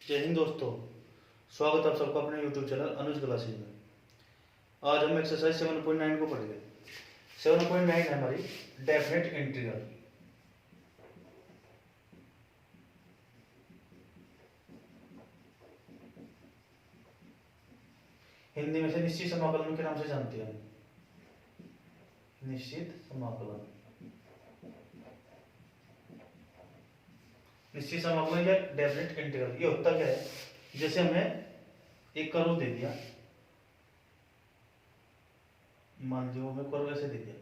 जय हिंद दोस्तों, स्वागत है आप सबका अपने YouTube चैनल अनुज क्लासेज में। आज हम एक्सरसाइज 7.9 को पढ़ेंगे। 7.9 है हमारी डेफिनेट इंटीग्रल। हिंदी में से निश्चित समाकलन के नाम से जानते हैं। निश्चित समाकलन, निश्चित समाकलन या डेफिनेट इंटीग्रल ये होता क्या है? जैसे हमें एक कर्व दे दिया, मान लो हमें कर्व ऐसे दे दिया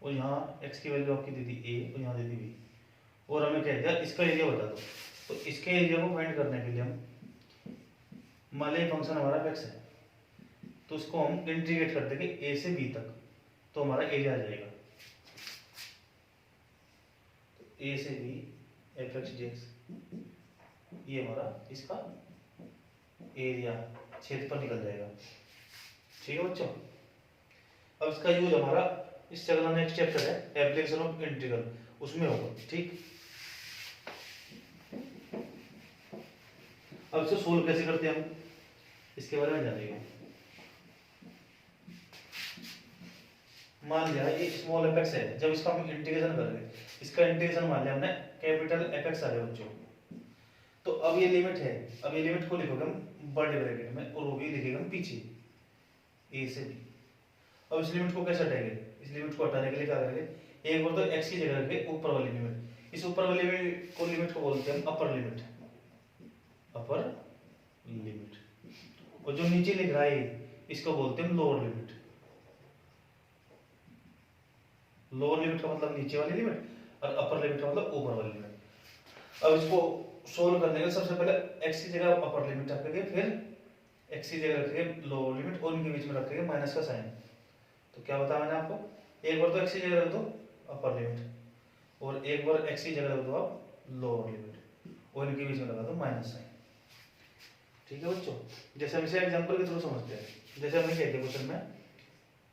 और यहाँ x की वैल्यू आपकी दे दी a और यहाँ दे दी b, और हमें कह दिया इसका एरिया बता दो। तो इसके एरिया को फाइंड करने के लिए हम मान लीजिए फंक्शन हमारा x है, तो उसको हम इंटीग्रेट कर देंगे a से b तक, तो हमारा एरिया आ जाएगा। तो a से b fx dx ये हमारा इसका एरिया छेद पर निकल जाएगा। ठीक है बच्चों, अब इसका यूज हमारा इस चैप्टर में नेक्स्ट चैप्टर है एप्लीकेशन ऑफ इंटीग्रल, उसमें होगा। ठीक, अब इसको सोल्व कैसे करते हैं हम इसके बारे में जानेंगे। मान लिया ये स्मॉल एफ एक्स है, जब इसका हम इंटीग्रेशन करेंगे, इसका इंटीग्रेशन मान लिया हमने कैपिटल एफ एक्स आ रहा है बच्चों, तो अब ये लिमिट है, अब ये लिमिट को लिखोगे हम बड़े ब्रैकेट में और वो भी लिखेगा हम पीछे ए से बी। अब इस लिमिट को कैसे हटाएंगे? इस लिमिट को हटाने के लिए क्या करेंगे, एक बार तो x की जगह रखेंगे ऊपर वाली लिमिट, इस ऊपर वाली लिमिट को बोलते हैं हम अपर लिमिट, अपर लिमिट, और जो नीचे लिख रहा है इसको बोलते हैं लोअर लिमिट। लोअर लिमिट का मतलब नीचे वाली लिमिट और अपर लिमिट का मतलब ऊपर वाली लिमिट। अब इसको सोल्व करने के सबसे पहले x की जगह अपर लिमिट रखेंगे, फिर x की जगह रखेंगे लोअर लिमिट और इनके बीच में रखेंगे माइनस का साइन। तो क्या बताया मैंने आपको, एक बार तो x की जगह रख दो अपर लिमिट और एक बार x की जगह रख दो आप लोअर लिमिट और इनके बीच में लगा दो माइनस साइन। ठीक है बच्चों, जैसे हम इसे एग्जांपल के थ्रू समझते हैं। जैसे हमने कहते हैं क्वेश्चन में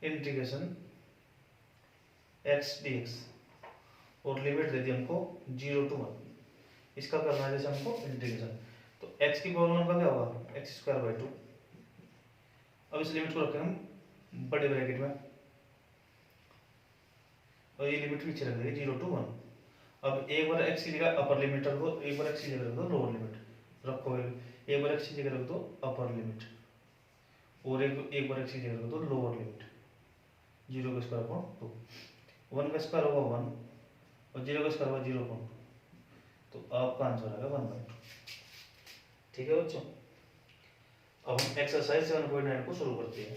इंटीग्रेशन x dx और लिमिट दे दी हमको 0 to 1, इसका करना है जैसे हमको इंटीग्रेशन, तो x की पावर 1 का क्या होगा x²/2। अब इस लिमिट को रखें हम बड़े ब्रैकेट में और ये लिमिट पीछे रख देंगे 0 to 1। अब एक बार x की जगह अपर लिमिट रख दो, एक बार x की जगह रख दो लोअर लिमिट रखो, एक बार x की जगह रख दो अपर लिमिट और एक बार x की जगह रख दो लोअर लिमिट। 0² 1 का स्क्वायर होगा 1 और 0 का स्क्वायर होगा 0.2, तो आपका आंसर आएगा 1/2। ठीक है बच्चों, अब हम एक्सरसाइज 7.9 को शुरू करते हैं।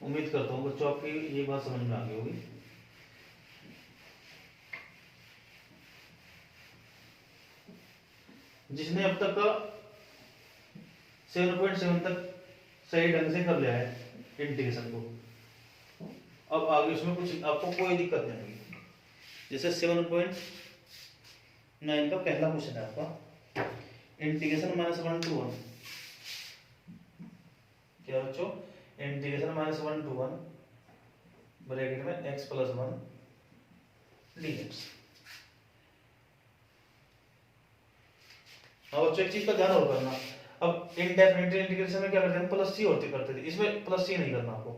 उम्मीद करता हूँ बच्चों आपकी ये बात समझ में आ गई होगी। जिसने अब तक का 7.7 तक सही ढंग से कर लिया है इंटीग्रेशन को, अब आगे उसमें कुछ आपको कोई दिक्कत नहीं होगी। जैसे 7.9 का पहला क्वेश्चन है आपका इंटीग्रेशन -1 to 1। क्या बच्चों, इंटीग्रेशन -1 to 1 ब्रैकेट में x + 1 dx। अब बच्चों एक चीज का ध्यान और करना, अब इनडेफिनिट इंटीग्रेशन में क्या करते हैं प्लस सी होती करते थे, इसमें प्लस सी नहीं करना आपको।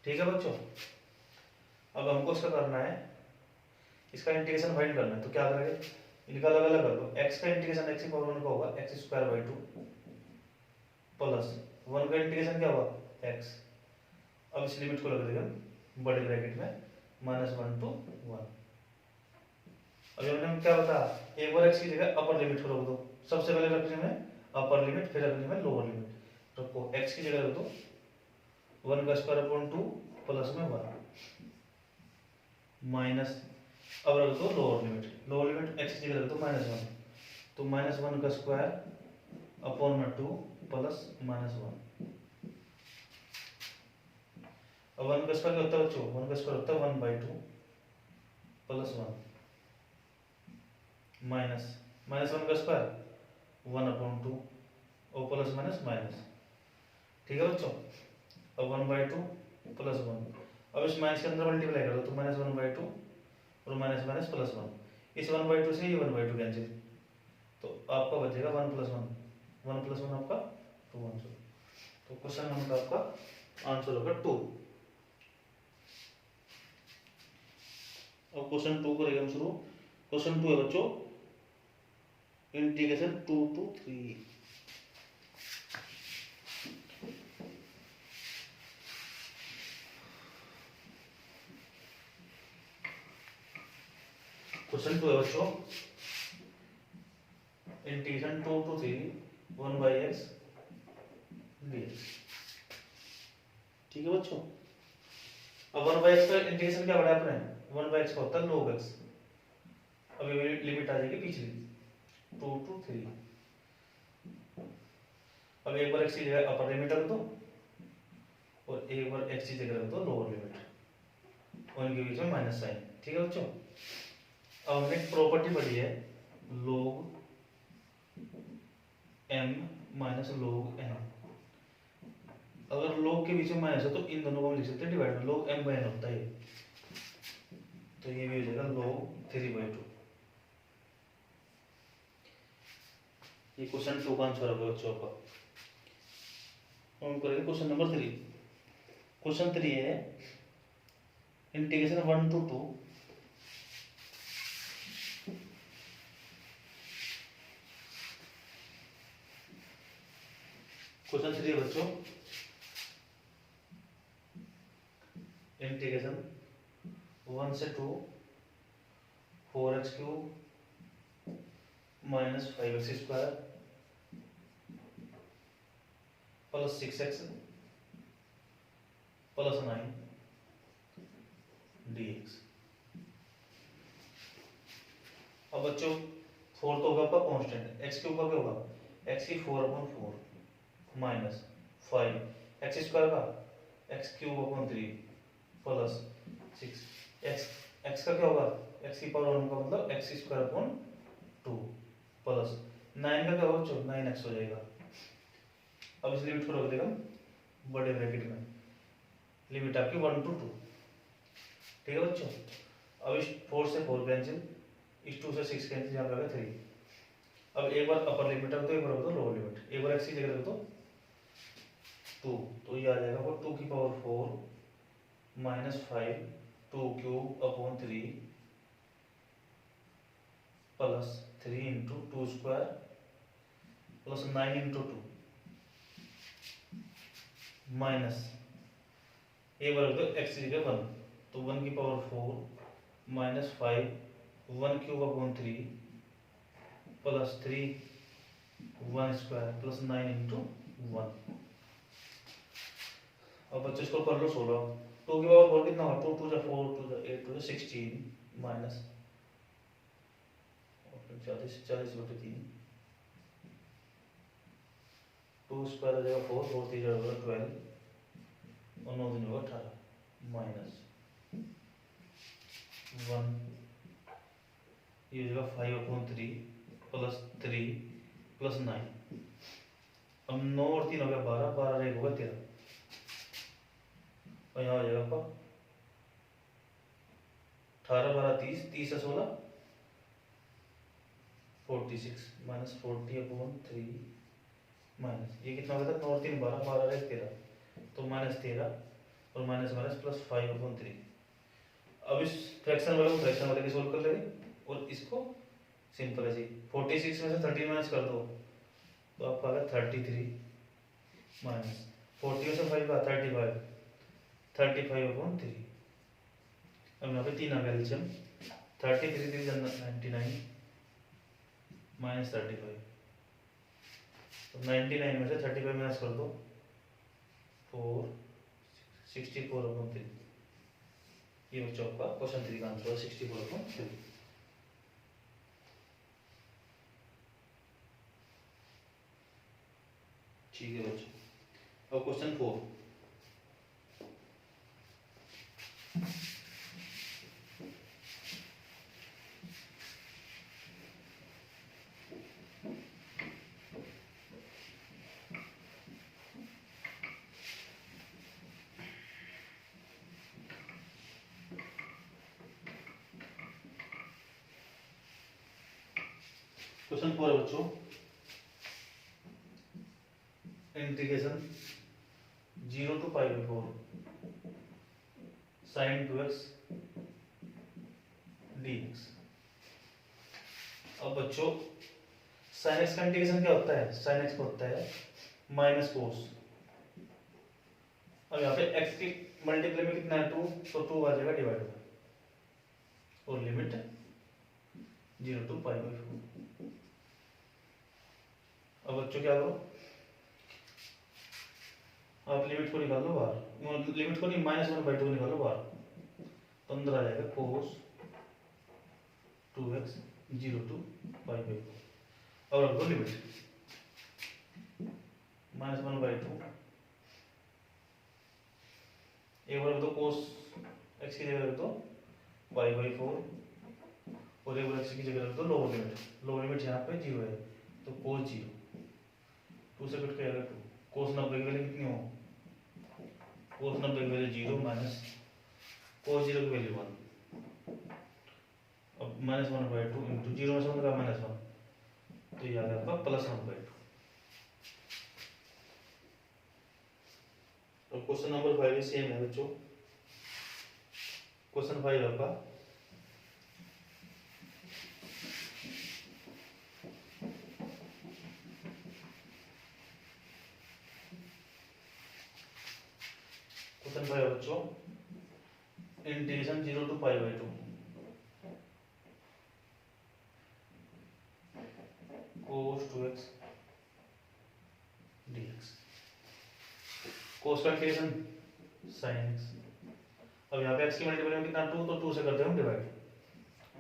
ठीक है बच्चों, अब हमको इसका करना है, इसका इंटीग्रेशन फाइंड करना है, तो क्या करेंगे इनका अलग अलग कर दो। x का इंटीग्रेशन x की पावर 1 का होगा x² प्लस 1 का इंटीग्रेशन क्या होगा x। अब इस लिमिट को लग देगा बड़े ब्रैकेट में -1 to 1। अब हमने क्या बताया, एक बार x की जगह अपर लिमिट को रख दो, सबसे पहले रखने में अपर लिमिट फिर रखने में लोअर लिमिट रखो। x की जगह रख दो 1² प्लस में 1 माइनस, अब रख दो लोअर लिमिट x की जगह रख दो -1, तो -1 का स्क्वायर अपॉन में 2 प्लस -1। अब 1 का स्क्वायर क्या होता है बच्चों, 1 का स्क्वायर होता है 1/2 प्लस 1 माइनस -1 का स्क्वायर 1/2 और प्लस माइनस। ठीक है बच्चों, अब 1/2 प्लस 1, अब इस माइनस के अंदर मल्टीप्लाई कर दो तो -1/2 और माइनस प्लस 1, इस 1/2 से ये 1/2 कैंसिल, तो आपका बचेगा 1 + 1, 1 + 1 आपका 2 आंसर। तो क्वेश्चन 1 का आपका आंसर होगा 2। अब क्वेश्चन 2 करेंगे हम शुरू। क्वेश्चन 2 है बच्चों, इंटीग्रेशन 2 to 3। क्वेश्चन 2 है बच्चों, इंटीग्रेशन 2 to 3 1/x dx। ठीक है बच्चों, अब 1/x का इंटीग्रेशन क्या बढ़ा आपने, 1/x का होता है log x। अब ये लिमिट आ जाएगी पिछली 2 to 3। अब एक बार x की जगह अपर लिमिट रख दो और एक बार x की जगह रख दो लोअर लिमिट, उनके बीच में माइनस साइन। ठीक है बच्चों, अब हमने प्रॉपर्टी पढ़ी है log m minus log n। अगर log के बीच में माइनस है तो इन दोनों को हम लिख सकते हैं डिवाइड में, log m/n होता है, तो ये भी हो जाएगा log 3/2। ये क्वेश्चन 2 का आंसर होगा बच्चों का। हम करेंगे क्वेश्चन नंबर 3। क्वेश्चन 3 है इंटीग्रेशन 1 to 2 क्वेश्चन 3 है बच्चों, इंटीग्रेशन 1 से 2 4x³ minus 5x² plus 6x plus 9 dx। अब बच्चों 4 तो होगा आपका कांस्टेंट, x³ का क्या होगा, x⁴/4 माइनस 5 x² का x³/3 प्लस 6 x का क्या होगा, x⁴ का मतलब x²/2 प्लस 9 का क्या होगा बच्चों, 9x हो जाएगा। अब इस लिमिट को रख देगा बड़े ब्रैकेट में, लिमिट आपकी 1 to 2। ठीक है बच्चों, अब इस 4 से 4 कैंसिल, इस 2 से 6 कैंसिल, यहाँ पे 3। अब एक बार अपर लिमिट रख दो, एक बार रख दो लोअर लिमिट, एक बार x की जगह रख दो 2, तो ये आ जाएगा वो 2⁴ माइनस 5 2³ प्लस 3 × 2² प्लस 9 × 2 माइनस, एक बार रख दो x की जगह 1, तो 1⁴ माइनस 5 1³ प्लस 3 1² प्लस 9 × 1। अब बच्चों इसको कर लो 16, 2⁴ कितना होगा, 2 × 2 = 4 2 × 8 2 = 16 माइनस 40/3 2² हो जाएगा 4 4 3 होगा 12 और 9 3 होगा 18 माइनस 1, ये हो जाएगा 5/3 प्लस 3 प्लस 9। अब 9 और 3 हो गया 12 12 और 1 होगा 13, और यहाँ हो जाएगा आपका 18 12 30 30 से 16 46 माइनस 40/3 माइनस, ये कितना होगा 9 और 3 12 12 और 1 13, तो माइनस 13 और माइनस माइनस प्लस 5/3। अब इस फ्रैक्शन वाले को फ्रैक्शन वाले के सोल्व कर लेंगे और इसको सिंपल है जी, 46 में से 13 माइनस कर दो तो आपका आ गया 33 माइनस 40 में से 5 का 35 35/3। अब यहाँ पे 3 आ गया एलसीएम, 33 3 99 माइनस 35, तो 99 में से 35 माइनस कर दो 4 64/3। ये बच्चों आपका क्वेश्चन 3 का आंसर है 64/3। ठीक है बच्चों, अब क्वेश्चन 4। क्वेश्चन 4 है बच्चों, integration 0 to pi by 4 sin 2x dx। अब बच्चों sin x का इंटीग्रेशन क्या होता है, sin x होता है माइनस कोस। अब यहाँ पे x की मल्टीप्लाई में कितना है 2, तो 2 आ जाएगा डिवाइड में, और लिमिट 0 to पाई बाई 4। अब बच्चों क्या करो, आप लिमिट को निकाल लो बाहर, लिमिट को नहीं -1/2 निकालो बाहर, तो अंदर आ जाएगा कोस 2x 0 to पाई बाई 4। और रख दो लिमिट -1/2, एक बार रख दो कोस x की जगह रख दो पाई बाई 4, और एक बार x की जगह रख दो लोअर लिमिट यहाँ पे 0 है, तो कोस 0, 2 से कट के आएगा 2, कोस 90 की वैल्यू कितनी हो, कोस 90 की वैल्यू 0 माइनस कोस 0 की वैल्यू 1। अब -1/2 इंटू 0 में से 1 का -1, तो ये आ गया आपका +1/2। और क्वेश्चन नंबर 5 भी सेम है बच्चों। क्वेश्चन 5 आपका बच्चों, integration 0 to pi by 2 cos 2x dx। कोस का इंटीग्रेशन sin x। अब यहाँ पे x की मल्टीप्लाई में कितना 2, तो 2 से करते हैं हम डिवाइड,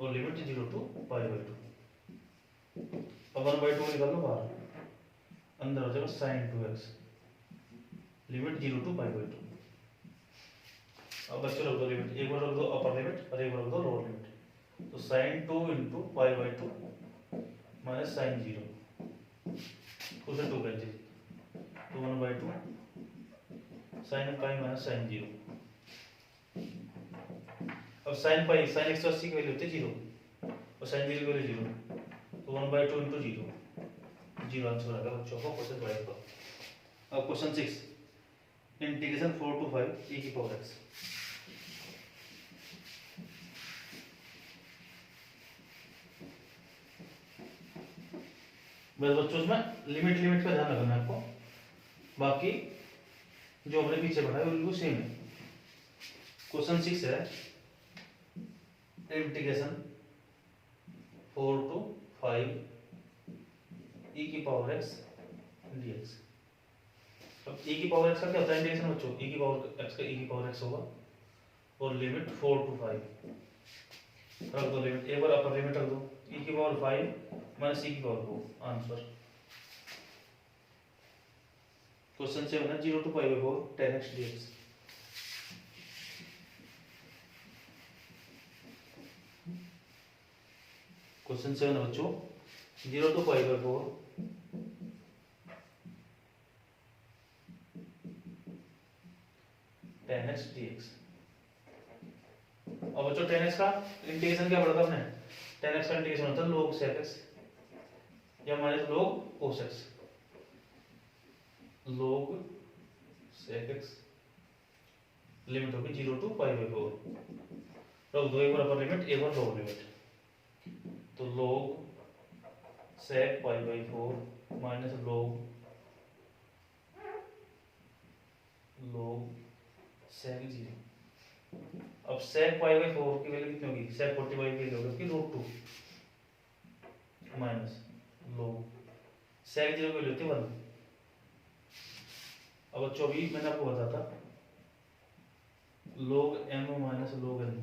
और लिमिट 0 to पाई बाई 2। अब 1/2 निकाल लो बाहर, अंदर हो जाएगा sin 2x, limit 0 to pi by 2। अब बच्चों रख दो लिमिट, एक बार रख दो अपर लिमिट और एक बार रख दो लोअर लिमिट, तो sin 2 into pi by 2 minus sin 0, 2 से 2 कैंसिल, तो 1/2 sin पाई माइनस sin 0। अब sin पाई sin x तो 80 की वैल्यू होती है 0, और sin 0 की वैल्यू 0, तो 1/2 इंटू 0 आंसर आएगा बच्चों को क्वेश्चन 5 का। अब क्वेश्चन 6, इंटीग्रेशन 4 to 5 e की पावर x। बस बच्चों इसमें लिमिट का ध्यान रखना है आपको, बाकी जो हमने पीछे पढ़ा है बिल्कुल सेम है। क्वेश्चन 6 है, इंटीग्रेशन 4 to 5 e की पावर x dx। अब e की पावर x का क्या होता है इंटीग्रेशन बच्चों, e की पावर x का e की पावर x होगा, और लिमिट 4 to 5 रख दो लिमिट, एक बार अपर लिमिट रख दो, e की पावर 5 माइनस e की पावर 4 आंसर। क्वेश्चन 7 है 0 to pi by 4 tan x dx। Question 7 है बच्चों 0 to pi by 4 tan x dx। अब बच्चों tan x का इंटीग्रेशन क्या पढ़ा था हमने, tan x का इंटीग्रेशन होता है log sec x या minus log cos x, log sec x, limit होगी 0 to पाई बाई 4, रख दो एक बार अपर लिमिट एक बार लोअर लिमिट, तो log sec pi by 4 minus log sec 0। अब sec पाई बाई 4 की वैल्यू कितनी होगी, sec 45 की वैल्यू होगी √2 माइनस log sec 0 की वैल्यू होती है 1। अब बच्चों अभी मैंने आपको बताया था log m minus log n,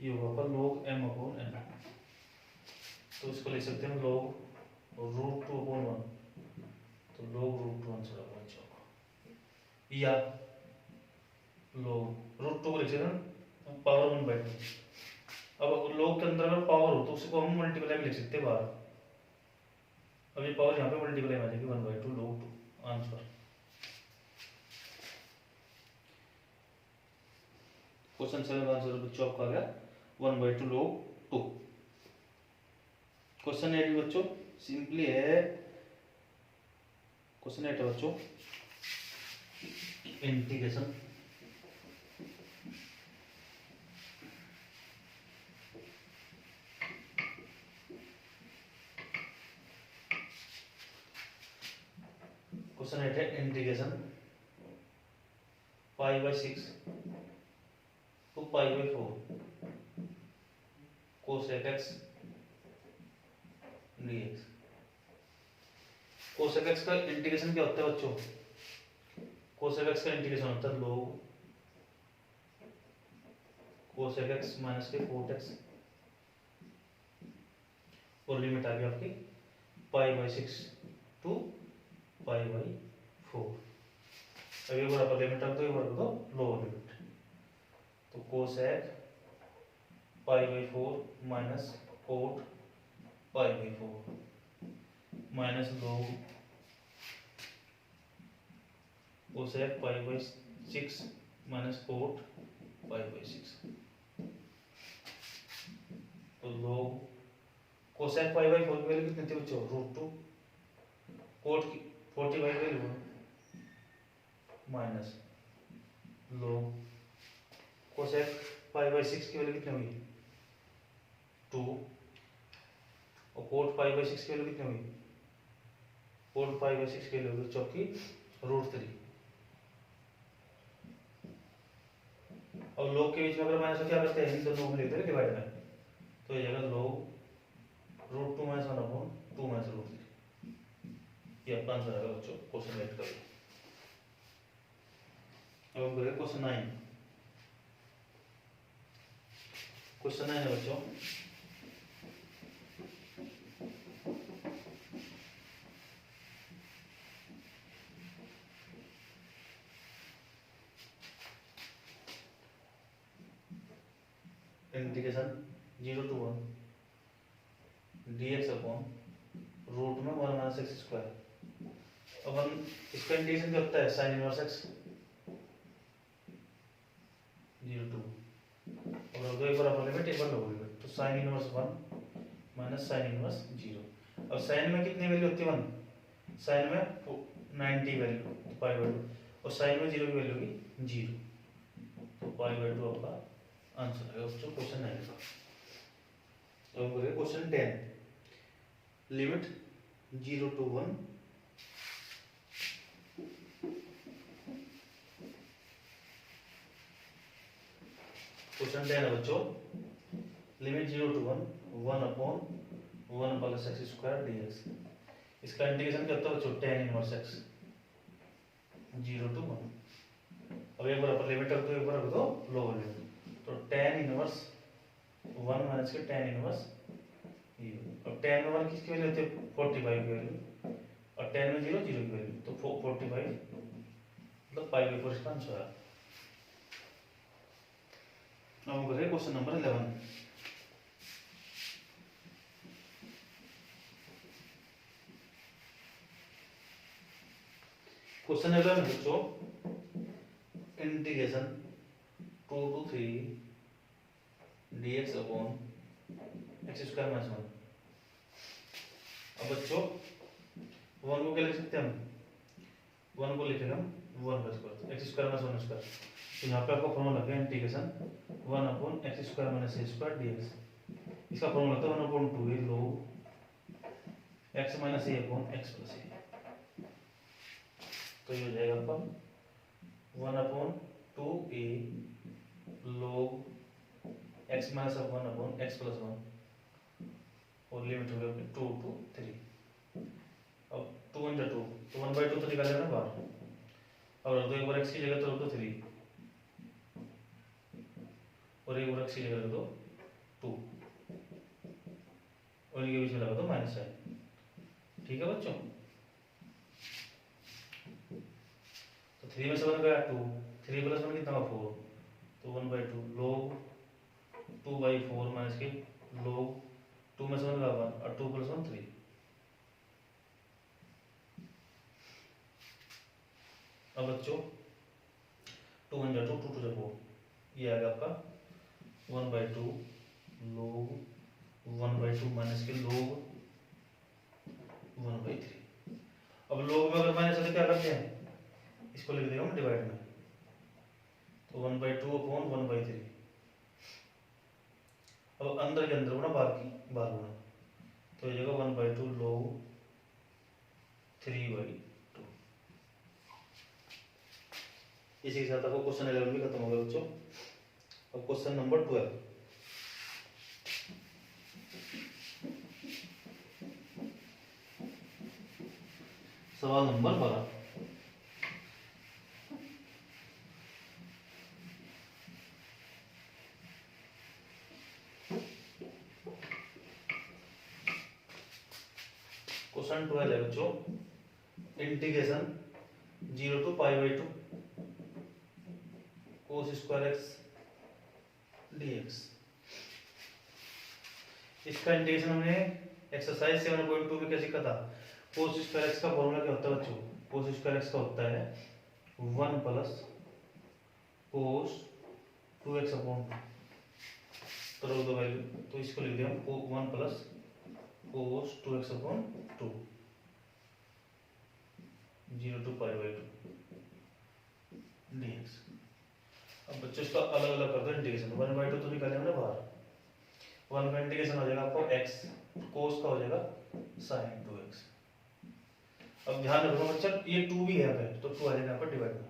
ये होगा आपका log m अपॉन n, तो इसको लिख सकते हैं log √2/1, तो log √2 आंसर होगा बच्चों का, या log √2 को लिख सकते हैं पावर 1/2। अब log के अंदर अगर पावर हो तो उसको हम मल्टीप्लाई में लिख सकते हैं बाहर, अब ये पावर यहाँ पे मल्टीप्लाई में आ जाएगी 1/2 log 2 आंसर। क्वेश्चन 7 का आंसर बच्चों आपका आ गया 1/2 log 2। क्वेश्चन 8 बच्चों सिंपली है। क्वेश्चन 8 है बच्चों इंटीग्रेशन क्वेश्चन 8 है integration pi by 6 to pi by 4 cosec x dx। Cosec x का इंटीग्रेशन क्या होता है बच्चों? कोसेक एक्स का इंटीग्रेशन होता है log कोसेक एक्स माइनस के कोट एक्स और लिमिट आ गई आपकी pi by 6 to pi by 4। अब एक बार अपर लिमिट रख दो, एक बार रख दो लोअर लिमिट। तो cosec pi by 4 minus cot pi by 4 minus लोग cosec pi by 6 minus cot pi by 6। तो लोग कोसेक पाई बाई 4 की वैल्यू कितनी थी बच्चों? √2। कोट की 40 बाई वैल्यू माइनस लोग कोसेक पाई बाई 6 की वैल्यू कितनी हुई? 2। और कोट पाई बाई 6 की वैल्यू कितनी हुई? कोट पाई बाई 6 की वैल्यू चौकी √3। और लोग के बीच में अगर माइनस क्या करते हैं, इन दोनों को लेते हैं डिवाइड में, तो ये जगह लोग √2 माइनस 1/2 माइनस √3। ये आपका आंसर आएगा बच्चों क्वेश्चन 8 का। अब हम करेंगे क्वेश्चन 9। क्वेश्चन 9 है बच्चों integration 0 to 1 dx upon root में 1 माइनस एक्स स्क्वायर। अब हम इसका इंटीग्रेशन क्या होता है? साइन इनवर्स एक्स 0 to और एक बार अपर लिमिट एक बार लोअर लिमिट। तो sine inverse 1 minus sine inverse 0। अब साइन में कितनी वैल्यू होती है? 1। साइन में 90 वैल्यू पाई बाई 2 और साइन में 0 की वैल्यू होगी 0। तो पाई बाई 2 आपका आंसर है बच्चों क्वेश्चन 9 का। तो हम करेंगे क्वेश्चन 10। लिमिट 0 to 1 क्वेश्चन 10 है बच्चों limit 0 to 1 upon 1 plus x square dx। इसका इंटीग्रेशन क्या होता है बच्चों? tan inverse x 0 to 1। अब एक बार अपर लिमिट रख दो, एक बार रख दो लोअर लिमिट। तो tan इनवर्स 1 माइनस के tan इनवर्स ये। अब tan में 1 किसकी वैल्यू होती है? 45 की वैल्यू और tan में 0 0 की वैल्यू। तो 45 मतलब पाई बाई 4 इसका आंसर है। अब हम करेंगे क्वेश्चन नंबर 11। क्वेश्चन 11 बच्चों integration 2 to 3 dx upon x square minus 1। अब बच्चों 1 को क्या लिख सकते हैं हम? 1 को लिखेंगे हम 1 का square x square minus 1 square. तो यहाँ पे आपका फॉर्मूला लग गया integration 1 upon x square minus a square dx। इसका फॉर्मूला था 1 upon 2 log x minus a upon x plus a. तो ये हो जाएगा आपका 1 upon 2a log x minus 1 upon x plus 1 और लिमिट हो गया 2 to 3। अब 2 × 2 तो 1/2 तो निकाल लेना बाहर। और एक बार एक्स की जगह तो रख दो 3 और एक बार एक्स की जगह रख दो 2 और इनके बीच में लगा दो माइनस साइन। ठीक है बच्चों। तो 3 में से 1 गया 2, 3 प्लस 1 कितना 4। तो 1/2 लोग 2/4 माइनस के लोग 2 में से 1 गया 1 और 2 प्लस 1 3। अब बच्चों 2 × 2 2 to 4 ये आ गया आपका 1/2 लोग 1/2 माइनस के लोग 1/3। अब लोग में अगर माइनस है तो क्या करते हैं, इसको लिख देगा हम डिवाइड में, तो 1/2 अपॉन 1/3। अब अंदर के अंदर गुना बाहर की बाहर गुना, तो ये जगह 1/2 लोग 3/2। इसी के साथ आपको क्वेश्चन 11 भी खत्म हो गया बच्चों। अब क्वेश्चन नंबर 12, सवाल नंबर 12। क्वेश्चन 12 है बच्चों, integration 0 to π/2 cos square x dx। इसका इंटीग्रेशन हमने एक्सरसाइज 7.2 में क्या सीखा था। cos स्क्वायर x का फॉर्मूला क्या होता है बच्चों, cos स्क्वायर x का होता है 1 प्लस cos 2x अपॉन 2। तो रख दो वैल्यू, तो इसको लिख दिया 1 plus cos 2x upon 2 0 to π/2 dx। अब बच्चों इसका अलग अलग कर दो इंटीग्रेशन, 1/2 तो निकाले हमने बाहर, 1 का इंटीग्रेशन हो जाएगा आपको x, cos का हो जाएगा sin 2x। अब ध्यान रखना बच्चा, ये 2 भी है यहाँ पे, तो 2 आ जाएगा यहाँ पर डिवाइड में,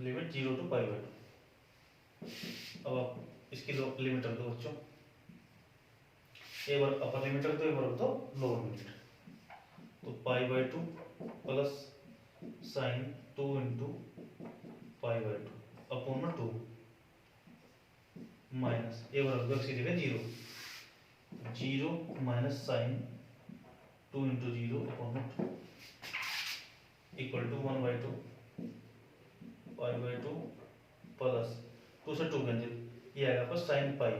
लिमिट 0 to π/2। अब आप इसकी लिमिट रख दो बच्चों, एक बार अपर लिमिट रख दो, एक बार रख दो लोअर लिमिट। तो π/2 plus sine 2 into π/2 upon 2 minus, एक बार रख दो इसकी जगह 0 minus sine 2 into 0 upon 2 equal to 1/2 π/2 plus 2 से 2 कैंसिल, ये आएगा आपका sine pi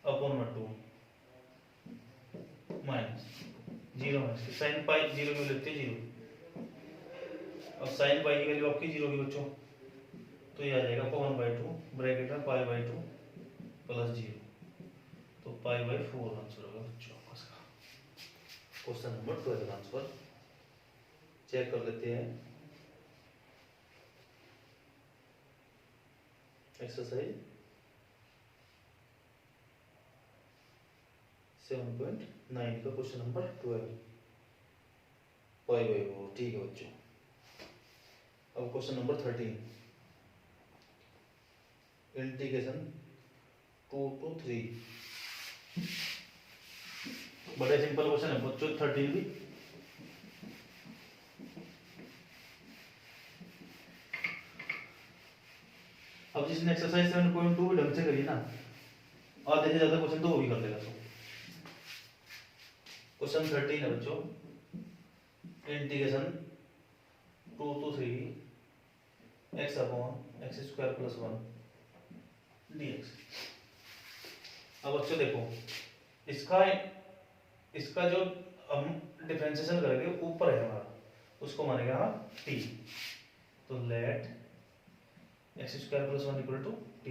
upon 2 minus 0 minus sine pi 0 में लिखते हैं 0। अब साइन पाई की वैल्यू आपकी 0 की बच्चों, तो ये आ जाएगा 1/2 ब्रैकेट में π/2 प्लस 0, तो π/4 आंसर होगा बच्चों इसका। क्वेश्चन नंबर 12 का आंसर चेक कर लेते हैं। एक्सरसाइज 7.9 का क्वेश्चन नंबर 12 π/4, ठीक है बच्चों। अब क्वेश्चन नंबर 13, इंटीग्रेशन 2 to 3। बड़ा सिंपल क्वेश्चन है बच्चों 13 भी। अब जिसने एक्सरसाइज 7.2 भी ढंग से करी ना, आधे से ज्यादा क्वेश्चन तो वो भी कर देगा। क्वेश्चन 13 है बच्चों, integration 2 to 3 x upon x square plus 1 dx। अब बच्चों देखो, इसका जो हम डिफरेंशिएशन करेंगे ऊपर है हमारा, उसको मानेगा हम t। तो let x square plus 1 equal to t।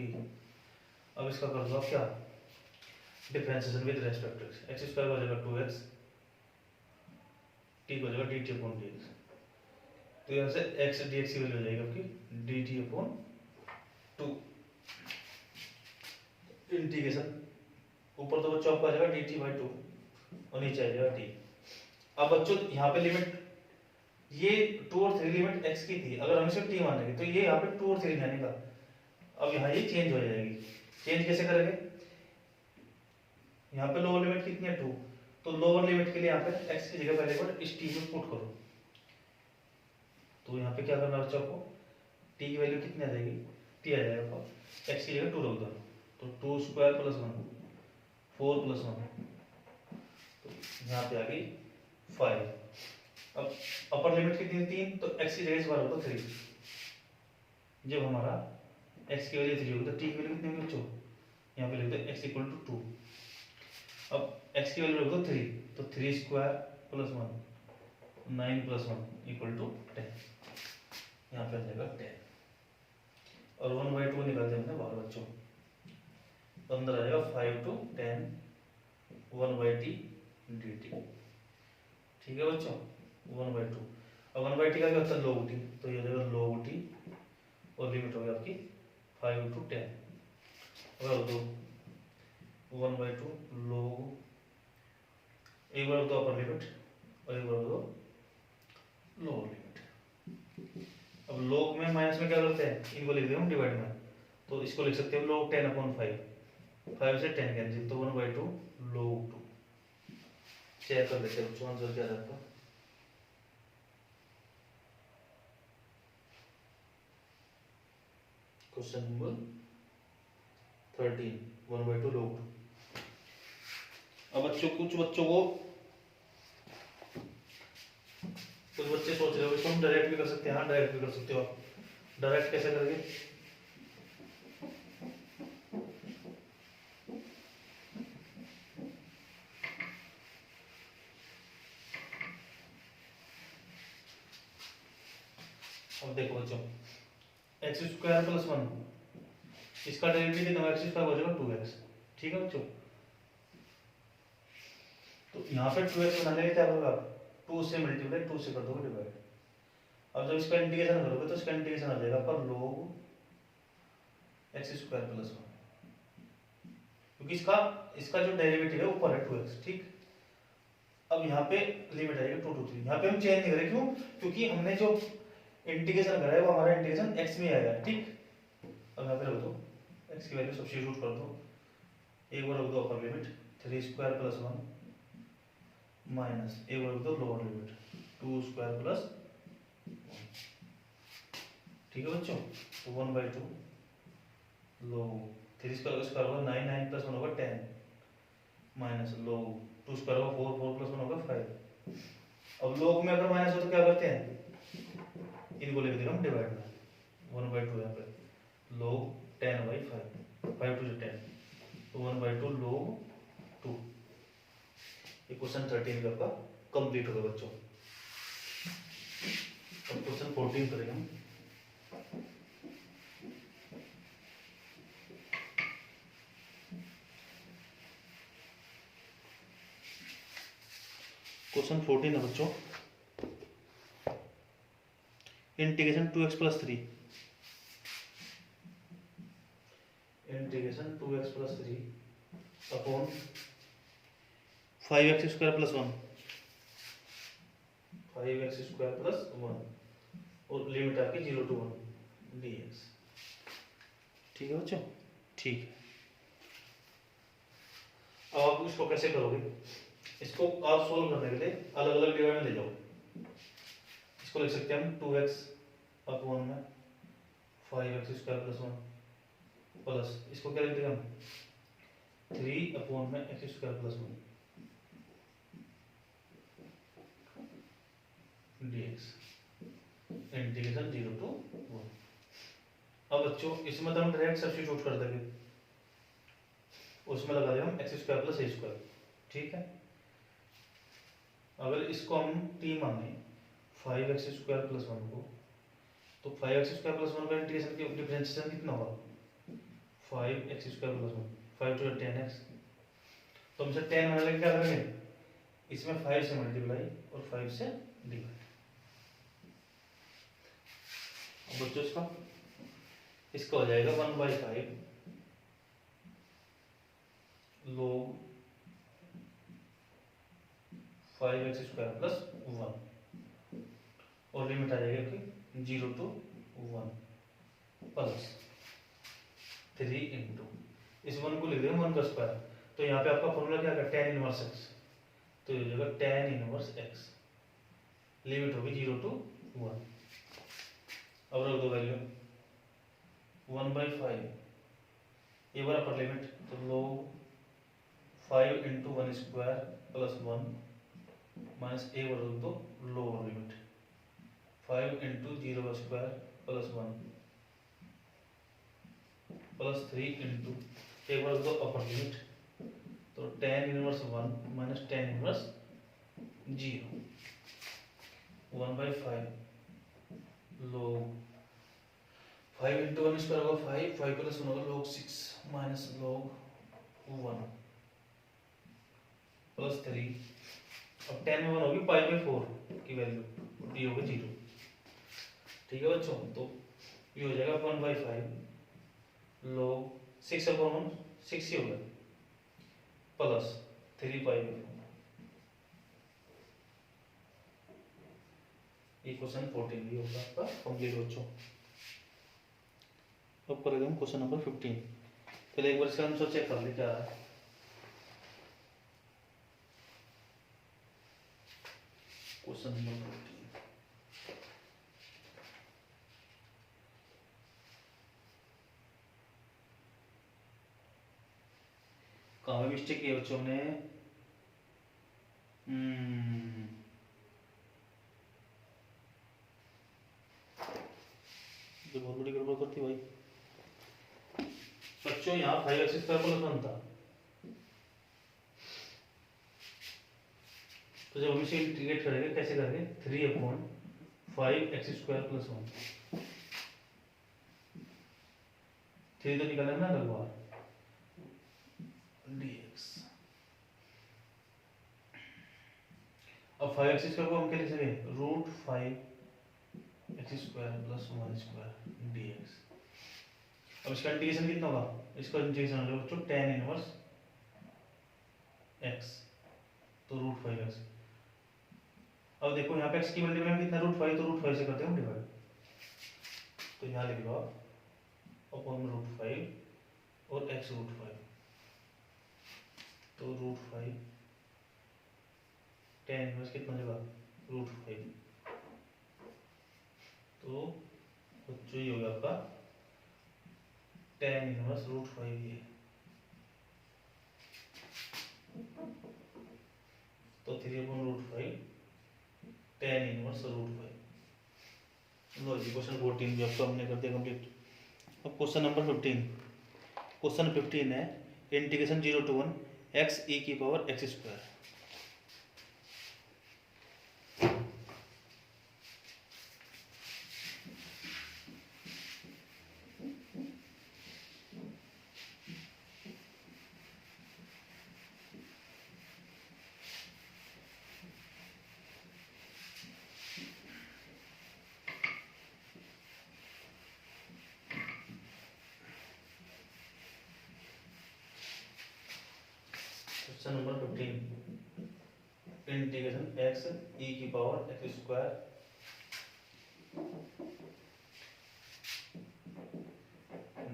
अब इसका कर दो आप क्या, differentiation with respect to x। x square हो जाएगा 2x, t हो जाएगा dt अपॉन dx। तो यहाँ से x dx की वैल्यू हो जाएगी आपकी dt अपॉन 2। इंटीग्रेशन ऊपर तो बच्चों आपका आ जाएगा dt/2 और नीचे आ जाएगा t। अब बच्चों यहाँ पे लिमिट, ये 2 और 3 लिमिट x की थी, अगर हम इसे t मानेंगे तो ये यहाँ पे 2 और 3 नहीं आनेगा। अब यहाँ ये चेंज हो जाएगी, चेंज कैसे करेंगे, यहाँ पे लोअर लिमिट कितनी है 2, तो लोअर लिमिट के लिए यहाँ पे x की जगह पहले पर इस t को पुट करो। तो यहाँ पे क्या करना है बच्चों आपको, t की वैल्यू कितनी आ जाएगी, t आ जाएगा आपको, x की जगह 2 रख दो, तो 2 स्क्वायर प्लस 1 4 प्लस 1, यहाँ पे आ गई 5। अब अपर लिमिट कितनी 3, तो x की जगह इस बार होगा 3। जब हमारा x की वैल्यू 3 होगी तो t की वैल्यू कितनी होगी बच्चों, यहाँ पे लिख दो x इक्वल टू 2। अब x की वैल्यू रख दो 3, तो 3 square plus 1 9 plus 1 equal to 10, यहाँ पे आ जाएगा 10। और 1/2 निकालते हमने बाहर बच्चों, तो अंदर आ जाएगा 5 to 10 1/t dt। ठीक है बच्चों, 1/2। अब 1/t का क्या होता है, log t, तो ये हो जाएगा log t और लिमिट होगी आपकी 5 to 10। अगर दो 1/2 log, एक बार दो अपर लिमिट और एक बार दो लोअर लिमिट। अब log में माइनस में क्या करते हैं, इनको लिख देंगे हम डिवाइड में, तो इसको लिख सकते हैं log 10/5, 5 से 10 कैंसिल, तो 1/2 log 2। चेक कर लेते हैं आंसर क्या रहता है। Question number 13 1/2 log 2। अब कुछ बच्चों को, कुछ बच्चे सोच रहे हो इसको हम डायरेक्ट भी कर सकते हैं। हाँ डायरेक्ट भी कर सकते हो आप। डायरेक्ट कैसे करेंगे, अब देखो बच्चों, एक्स स्क्वायर प्लस 1, इसका डेरिवेटिव कितना, एक्स स्क्वायर हो जाएगा 2x। ठीक है बच्चों, तो यहाँ पे 2x बनाने के लिए क्या करोगे आप, 2 से मल्टीप्लाई, 2 से कर दोगे डिवाइड। अब जब इसका इंटीग्रेशन करोगे तो इसका इंटीग्रेशन आ जाएगा पर log एक्स स्क्वायर प्लस 1, क्योंकि इसका जो डेरिवेटिव है ऊपर है 2x। ठीक, अब यहाँ पे लिमिट आएगी 2 to 3। यहाँ पे हम चेंज नहीं करें, क्यों, क्योंकि हमने जो इंटीग्रेशन करा है वो हमारा इंटीग्रेशन x में आएगा। ठीक, अब यहाँ पे रख दो, x की वैल्यू सब्स्टिट्यूट कर दो, एक बार रख दो upper limit 3 square plus 1 minus एक बार रख दो लोअर लिमिट 2 स्क्वायर प्लस 1। ठीक है बच्चों, तो 1/2 log 3 स्क्वायर होगा 9, 9 प्लस 1 होगा 10 माइनस log 2 स्क्वायर होगा 4, 4 प्लस 1 होगा 5। अब log में अगर माइनस हो तो क्या करते हैं, इनको लिख देंगे हम डिवाइड में, 1/2 यहाँ पे log 10/5, 5 to 10, तो 1/2 log 2। ये क्वेश्चन 13 आपका कंप्लीट होगा बच्चों। अब क्वेश्चन 14 करेंगे हम। क्वेश्चन 14 है बच्चों, integration 2x plus 3, integration 2x plus 3 upon 5x square plus 1, 5x square plus 1 और लिमिट आपकी 0 to 1 dx। ठीक है बच्चों, ठीक है। अब आप इसको कैसे करोगे, इसको आप सोल्व करने के लिए अलग अलग डिवाइड में ले जाओ। इसको लिख सकते हैं हम 2x अपॉन में 5x स्क्वायर प्लस 1 प्लस, इसको क्या लिख देंगे हम 3 अपॉन में x square plus 1 dx, integration 0 to 1। अब बच्चों इसमें तो हम डायरेक्ट सब्स्टिट्यूट कर देंगे, उसमें लगा देंगे हम x square plus a square. ठीक है, अगर इसको हम t माने 5x स्क्वायर प्लस 1 को, तो 5x स्क्वायर प्लस 1 का इंटीग्रेशन की डिफरेंशिएशन कितना होगा, 5x square plus 1, 5 to 10x। तो हमसे 10 आने लगे, क्या करेंगे, इसमें 5 से मल्टीप्लाई और 5 से डिवाइड। बच्चों इसका हो जाएगा 1/5 log 5x स्क्वायर प्लस 1 और लिमिट आ जाएगा कि 0 to 1 प्लस 3 इंटू, इस 1 को लिख देंगे 1 का स्क्वायर, तो यहाँ पे आपका फॉर्मूला क्या है, tan इनवर्स x, तो ये हो जाएगा tan इनवर्स x, लिमिट होगी 0 to 1। अब रख दो वैल्यू 1/5, ये बार अपर लिमिट, तो log 5 into 1 square plus 1 minus ए बार रख दो lower limit 5 into 0 square plus 1 plus 3 into एक बार दो अपर लिमिट, तो tan inverse 1 minus tan inverse 0, 1/5 log 5 into 1 square होगा 5, 5 प्लस 1 होगा log 6 माइनस log 1 प्लस 3, अब 10 में 1 होगी पाई बाई 4 की वैल्यू, डी होगा 0। ठीक है बच्चों, तो ये हो जाएगा 1/5 log 6/1 6 ही होगा प्लस 3 पाई बाई 4। ये क्वेश्चन 14 भी होगा आपका कंप्लीट बच्चों। अब करेंगे हम क्वेश्चन नंबर 15। पहले एक बार इसका आंसर चेक कर ले क्या है। क्वेश्चन नंबर 15 कहाँ मिस्टेक किया बच्चों ने? जो बहुत बड़ी गड़बड़ करती भाई बच्चों, यहाँ 5x² प्लस 1 था, तो जब हम इसे इंटीग्रेट करेंगे कैसे करेंगे? 3/5x² प्लस 1, 3 तो निकालेंगे ना अलग बार, dx। अब 5x² को हम क्या लिख सकें? √5x² plus 1² dx। अब इसका इंटीग्रेशन कितना होगा? इसका इंटीग्रेशन हो जाएगा बच्चों tan इनवर्स x, तो √5x। अब देखो यहाँ पे x की वैल्यू में कितना √5, तो √5 से करते हैं हम डिवाइड, तो यहाँ लिख लो आप अपॉन √5 और x √5, तो √5 tan इनवर्स कितना जगह √5, तो बच्चों ये होगा आपका tan इनवर्स √5 ये, तो 3/√5 tan इनवर्स √5। लो जी क्वेश्चन 14 भी आपका हमने कर दिया कंप्लीट। अब क्वेश्चन नंबर 15। क्वेश्चन 15 है इंटीग्रेशन 0 to 1 x e की power x²। Question number 15 integration x e की पावर x²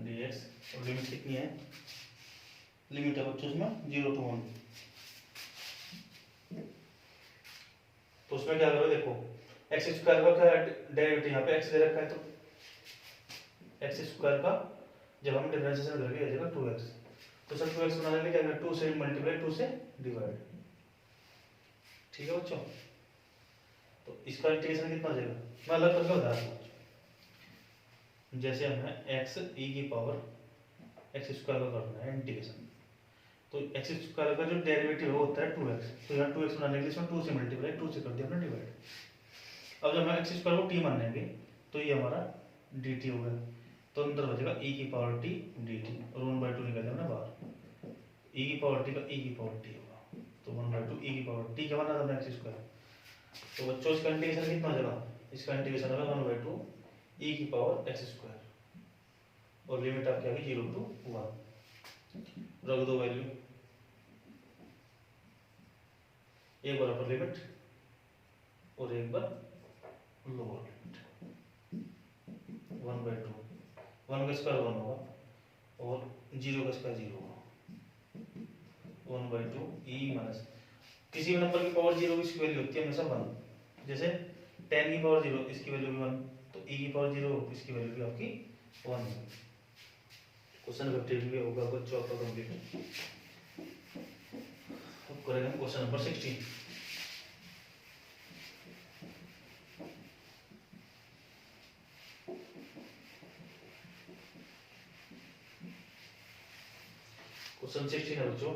dx, और लिमिट कितनी है? लिमिट है बच्चों इसमें 0 to 1। तो उसमें क्या करो, देखो x² का क्या डेरिवेटिव यहाँ पे x दे रखा है, तो x² का जब हम डिफरेंशिएशन करेंगे आ जाएगा 2x, तो सर 2x बनाने के लिए क्या करना? 2 से मल्टीप्लाई 2 से डिवाइड। ठीक है बच्चों, तो इसका इंटीग्रेशन कितना हो जाएगा? मैं अलग करके बता रहा हूँ। जैसे हमें x e की पावर x² का करना है इंटीग्रेशन, तो x² का जो डेरिवेटिव होता है 2x, तो यहाँ 2x बनाने के लिए इसमें 2 से मल्टीप्लाई 2 से कर दिया हमने डिवाइड। अब जब हम x² को t मानेंगे तो ये हमारा dt होगा, तो अंदर बचेगा e की पावर t dt, और 1/2 निकाले हमने बाहर, e की पावर t का e की पावर t होगा, तो 1/2 e की पावर t क्या बना था हमने x²। तो बच्चों इसका इंटीग्रेशन कितना हो जाएगा? इसका इंटीग्रेशन होगा 1/2 e की पावर x², और लिमिट आपकी आ गई 0 to 1। रख दो वैल्यू, एक बार अपर लिमिट और एक बार लोअर लिमिट। 1/2, 1 का स्क्वायर 1 होगा और 0 का स्क्वायर 0 होगा, 1/2 e माइनस, किसी भी नंबर की पावर 0 इसकी वैल्यू होती है हमेशा 1। जैसे 10 की पावर 0 इसकी वैल्यू भी 1, तो e की पावर 0 इसकी वैल्यू भी आपकी 1 है। क्वेश्चन 15 भी होगा बच्चों आपका कंप्लीट। अब करेंगे क्वेश्चन नंबर 16। क्वेश्चन 16 है बच्चों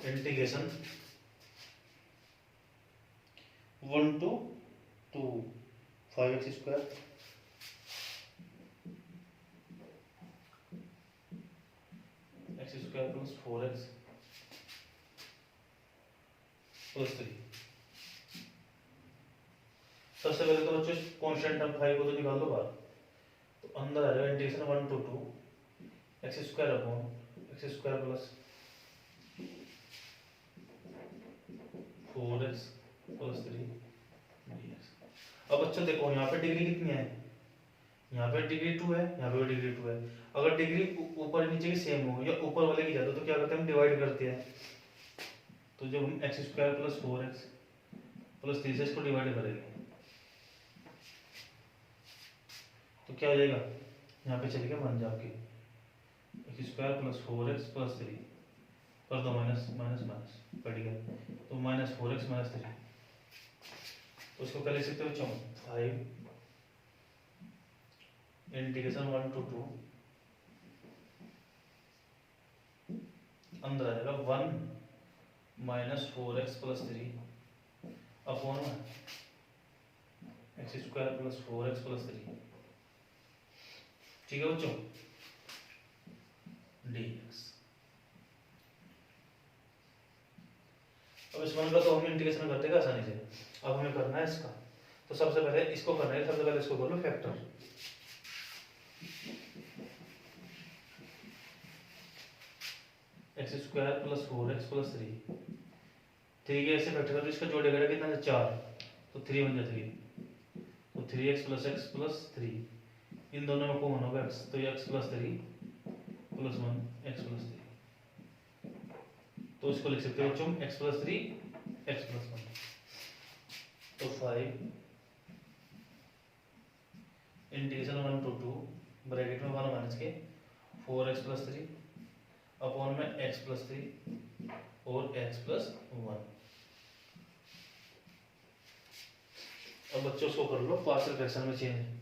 integration 1 to 2 5x² x² square plus 4x plus 3। सबसे पहले तो बच्चों कांस्टेंट टर्म 5 को तो निकाल दो बाहर, तो अंदर आ जाएगा integration 1 to 2 x square upon x square plus 4x plus 3 dx। अब बच्चों देखो यहाँ पे डिग्री कितनी है, यहाँ पे डिग्री 2 है, यहाँ पे डिग्री 2 है। अगर डिग्री ऊपर नीचे की सेम हो या ऊपर वाले की ज्यादा तो क्या करते हैं हम डिवाइड करते हैं। तो जब हम x square plus 4x plus 3 से इसको डिवाइड करेंगे तो क्या हो जाएगा, यहाँ पे चलेगा मान जाके x square plus 4x plus 3 कर दो माइनस माइनस माइनस कट गया, तो माइनस 4x माइनस 3। तो इसको कर ले सकते हो 5 इंटीग्रेशन 1 to 2 अंदर आ जाएगा 1 minus 4x plus 3 upon x square plus 4x plus 3। ठीक है बच्चों, dx। अब इस वन का तो हम इंटीग्रेशन कर देगा आसानी से। अब हमें करना है इसका, तो सबसे पहले इसको करना है, सबसे पहले इसको कर लो factor. x square plus 4x plus 3 3 के ऐसे फैक्टर करो, इसका जोड़ेगा कितना है 4, तो 3 बन जाए 3, तो 3x प्लस x प्लस 3, इन दोनों में कॉमन होगा x, तो x plus 3 plus 1 x plus 3। तो इसको लिख सकते हो बच्चों x प्लस 3 x प्लस 1। तो 5 इंटीग्रेशन 1 to 2 ब्रैकेट में 1 माइनस के 4x प्लस 3 अपॉन में x प्लस 3 और x प्लस 1। अब बच्चों उसको कर लो पार्शियल फ्रैक्शन में चेंज।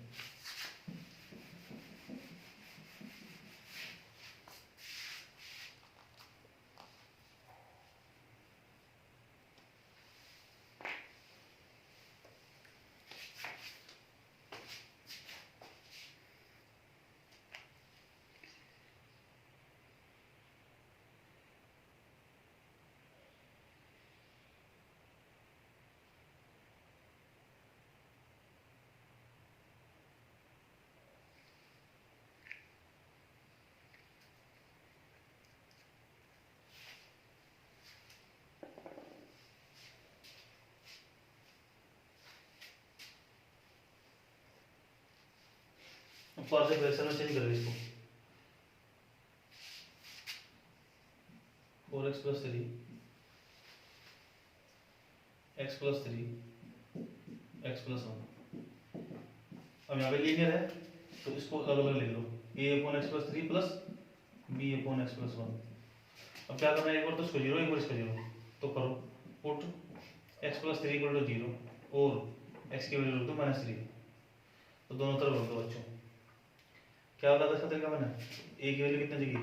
पार्शियल फ्रैक्शन में चेंज करेंगे इसको, 4x plus 3 x plus 3 x plus 1। अब यहाँ पे लीनियर है तो इसको अलग अलग लिख लो, a upon x plus 3 plus b upon x plus 1। अब क्या करना है, एक बार तो इसको जीरो एक बार इसको जीरो, तो करो put x plus 3 equal to 0 और x की वैल्यू रख दो -3, तो दोनों तरफ रख दो बच्चों। क्या होता था इसका तरीका मैंने, a की वैल्यू कितने जगह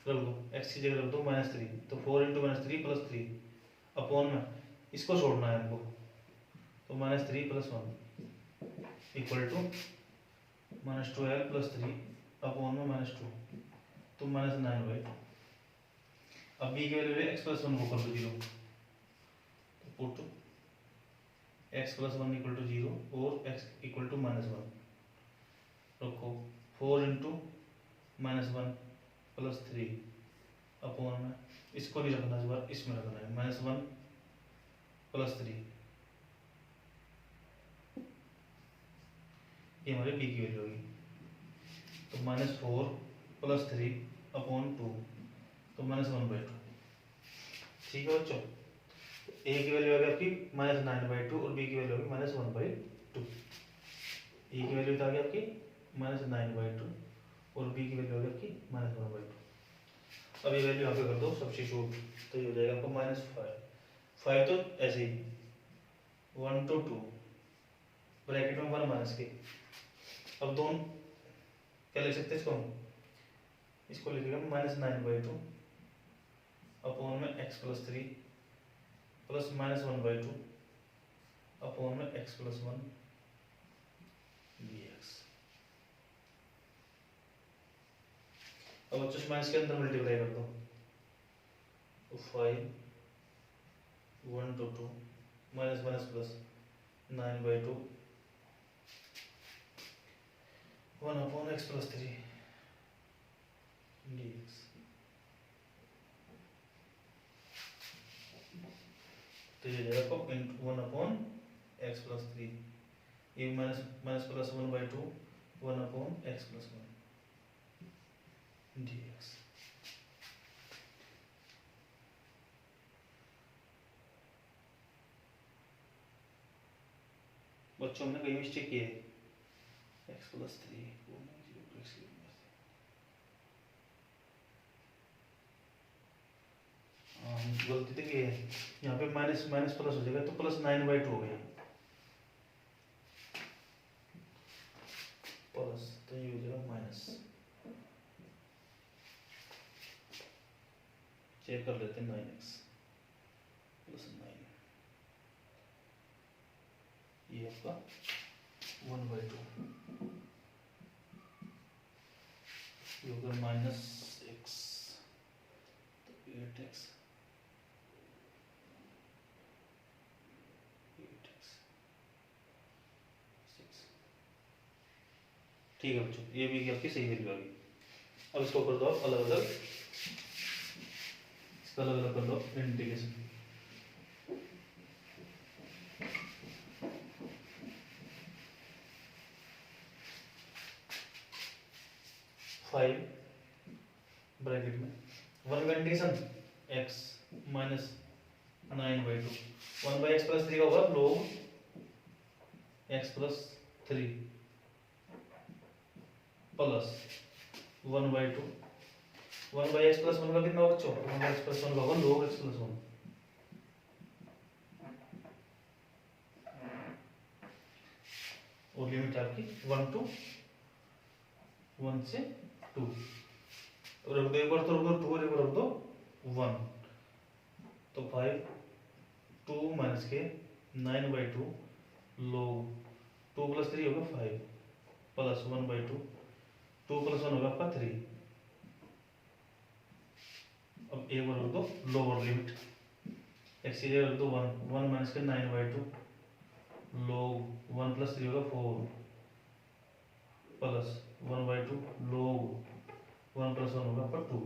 रख दो, x की जगह रख दो -3, तो 4 इंटू -3 प्लस 3 अपॉन में इसको छोड़ना है हमको, तो -3 plus 1 equal to -12 plus 3 upon में -2, तो -9/2। अब b की वैल्यू है x प्लस 1 को कर दो 0, तो put x plus 1 equal to 0 और x इक्वल टू -1 रखो, 4 इंटू -1 प्लस 3 अपॉन में इसको नहीं रखना, इस बार इसमें रखना है -1 प्लस 3, ये हमारे b की वैल्यू होगी, तो -4 प्लस 3 अपॉन 2, तो -1/2। ठीक है बच्चों, a की वैल्यू आ गई आपकी -9/2 और b की वैल्यू होगी -1/2। a की वैल्यू आ गई आपकी -9/2 और b की वैल्यू आ गई आपकी -1/2। अब ये वैल्यू यहाँ पे कर दो सब्स्टिट्यूट, तो ये हो जाएगा आपको -5 तो ऐसे ही 1 to 2 ब्रैकेट में 1 माइनस के। अब दोनों क्या लिख सकते हैं इसको हम, इसको लिखेगा -9/2 अपॉन में x प्लस 3 प्लस -1/2 अपॉन में x प्लस 1 dx। अब बच्चों माइनस के अंदर मल्टीप्लाई कर दो, तो 5 1 to 2 minus minus plus 9/2 1/x + 3 dx। तो ये जाएगा आपको 1/x + 3, ये minus minus plus 1/2 1/x + 1 dx। बच्चों हमने कहीं मिस्टेक की है, x + 3 को गलती तो की है, यहाँ पे माइनस माइनस प्लस हो जाएगा तो प्लस 9/2 हो गया प्लस, तो ये हो जाएगा माइनस। चेक कर लेते हैं 9x + 9, ये आपका 1/2 ये होगा -x, तो 8x 6। ठीक है बच्चों, ये भी आपकी सही वैल्यू आ गई। अब इसको कर दो आप अलग अलग, इसका अलग अलग कर दो इंटीग्रेशन। फाइव ब्रैकेट में वन कंडीशन x -9/2 1/x + 3 का होगा log x + 3 प्लस 1/2 1/x + 1 का कितना होगा बच्चों, 1/x + 1 का होगा log x + 1। और लिमिट आपकी 1 to 1 से 2 रख दो, एक बार तो रख दो 2 और एक बार रख दो 1, तो 5 2 माइनस के 9/2 log 2 + 3 होगा 5 प्लस 1/2 2 + 1 होगा आपका 3। अब एक बार रख दो लोअर लिमिट, x की जगह रख दो 1 1 माइनस के 9/2 log 1 + 3 होगा 4 प्लस 1/2 log 1 + 1 होगा आपका 2,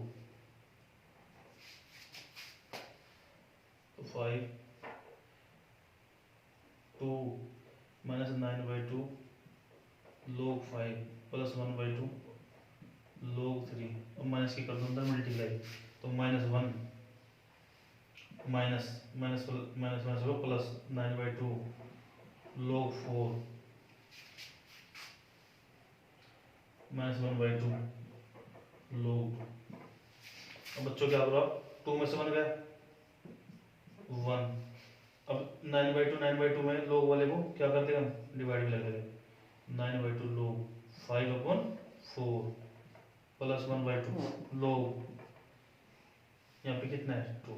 तो 5 2 माइनस 9/2 log 5 प्लस 1/2 log 3, और माइनस की कर दो अंदर मल्टीप्लाई, तो -1 माइनस माइनस माइनस माइनस होगा प्लस 9/2 log 4 -1/2 log। अब बच्चों क्या करो आप, 2 में से 1 गया 1, अब 9/2 में log वाले को क्या कर देगा, डिवाइड में लग देगा 9/2 log 5/4 प्लस 1/2 log, यहाँ पे कितना है 2।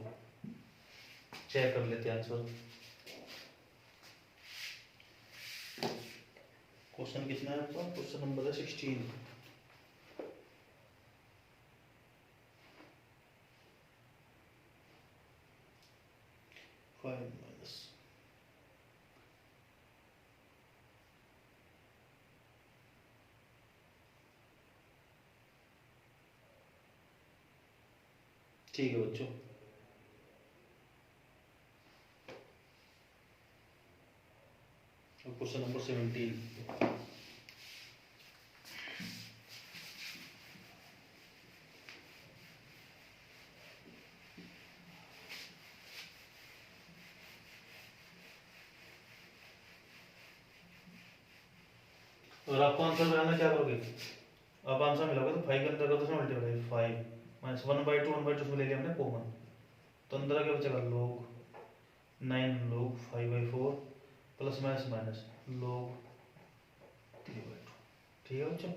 चेक कर लेते हैं आंसर। क्वेश्चन कितना है आपका, क्वेश्चन नंबर है 16। ठीक है बच्चों, क्वेश्चन नंबर 17। अगर आपको आंसर मिलाना क्या करोगे, आप आंसर मिलोगे तो 5 के अंदर का तो मल्टीप्लाई 5 माइनस 1/2 1/2 ले लिया हमने कॉमन, तो अंदर क्या बचेगा log 9 log 5/4 plus minus minus log 3/2। ठीक है बच्चों,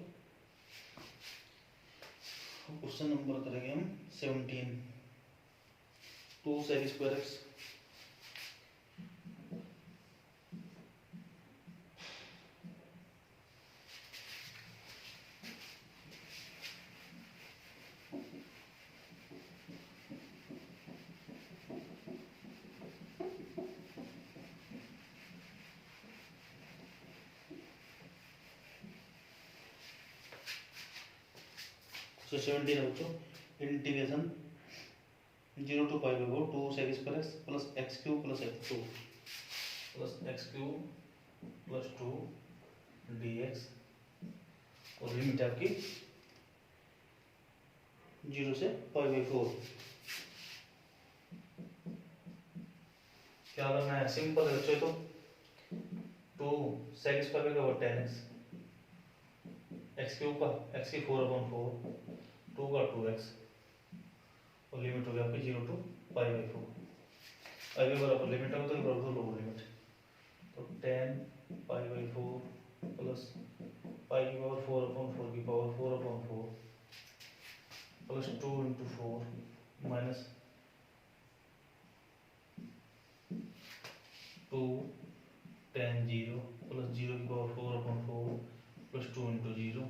क्वेश्चन नंबर करेंगे हम 17। 2 sec² x तो 17 है बच्चों, integration 0 to pi by 4 2 sec square x plus x cube plus x 2 plus x cube plus 2 dx और लिमिट आपकी 0 से पाई बाई 4। क्या करना है, सिंपल है बच्चों। तो 2 sec स्क्वायर का 10x, एक्स क्यूब का x की 4/4, 2 का 2x और लिमिट हो गया आपकी 0 to पाई बाई 4। अभी बराबर लिमिट है तो बराबर लोअर लिमिट, तो 10 पाई बाई 4 प्लस पाई की पावर 4/4 की power 4/4 plus 2 into 4 minus 2 10 0 plus 0 की पावर 4/4 प्लस 2 into 0।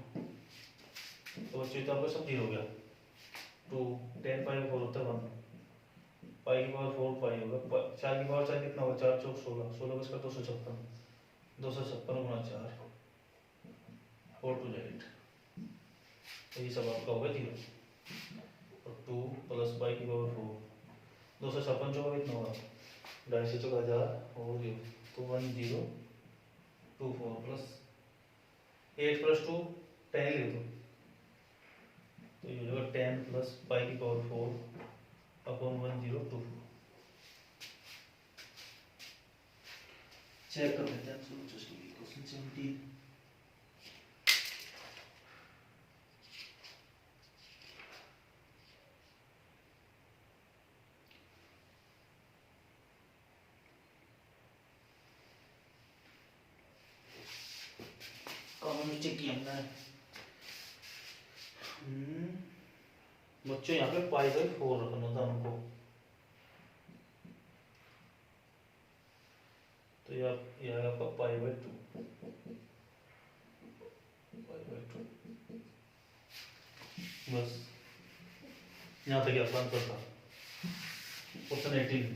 तो बच्चों तो आपका सब 0 हो गया। 2 10 पाई 4 होता है 1, पाई की पावर 4 पाई होगा, 4 की पावर 4 कितना होगा, 4 चौक 16, 16 का 256, 256 गुणा 4 4 to 8। तो ये सब आपका होगा 0 और 2 प्लस पाई की पावर 4, 256 चौका कितना होगा, 250 चौका 1000 और 0, तो 1 0 2 4 प्लस 8 प्लस 2 10 ले दो, तो ये हो जाएगा 10 प्लस पाई की पावर 4 अपॉन 1024। चेक कर लेते हैं क्वेश्चन 17। कॉमन चेक किया हमने बच्चों, यहाँ पे पाई बाई 4 रखना था हमको, तो यह आपका पाई बाई 2, बस यहाँ तक आपका आंसर था। क्वेश्चन 18,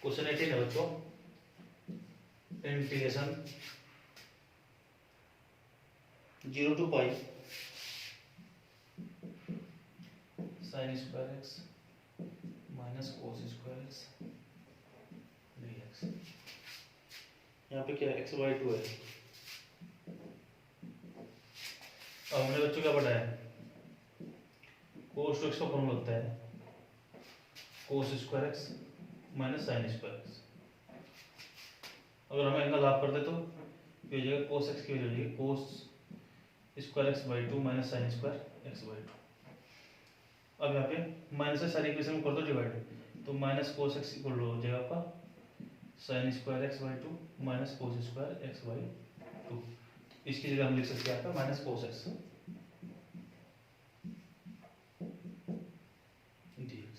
क्वेश्चन 18 है बच्चों, integration 0 to pi sine square x minus cos square x dx। यहाँ पे क्या x बाई 2 है। अब हमने बच्चों क्या पढ़ा है, कोस टू एक्स का फॉर्मूला होता है cos square x minus sine square x. अगर हमें इनका लाभ कर दे तो ये हो जाएगा कोस एक्स की वैल्यू हो जाएगी cos square x by 2 minus sine square x by 2। अब यहाँ पे माइनस से सारी इक्वेशन कर दो डिवाइड, तो माइनस कोस एक्स इक्वल हो जाएगा आपका sine square x by 2 minus cos square x by 2। इसकी जगह हम लिख सकते हैं आपका माइनस कोस एक्स dx।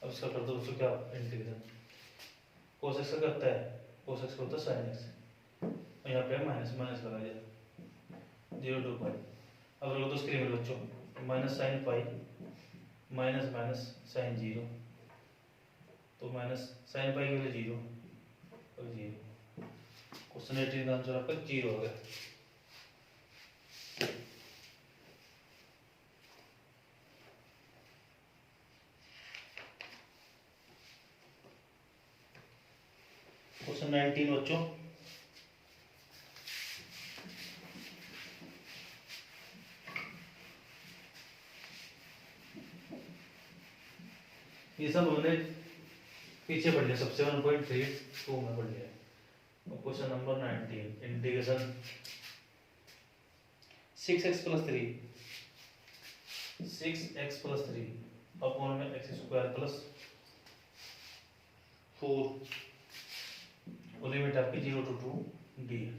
अब इसका कर दो दोस्तों क्या इंटीग्रेशन, कोस एक्स का करता है, कोस एक्स का होता है साइन एक्स, और यहाँ पे माइनस माइनस लगा दिया 0 to पाई। अब लगा दो इसकी लिमिट बच्चों, minus sine pi minus minus sine 0, तो माइनस साइन पाई की वैल्यू 0 और 0। क्वेश्चन 18 का आंसर आपका 0 हो गया। क्वेश्चन 19 बच्चों, ये सब हमने पीछे पढ़ लिया, सबसे 1.32 में पढ़ लिया। Question number 19, integration 6x plus 3 upon में एक्स स्क्वायर प्लस 4 और लिमिट आपकी 0 to 2 dx।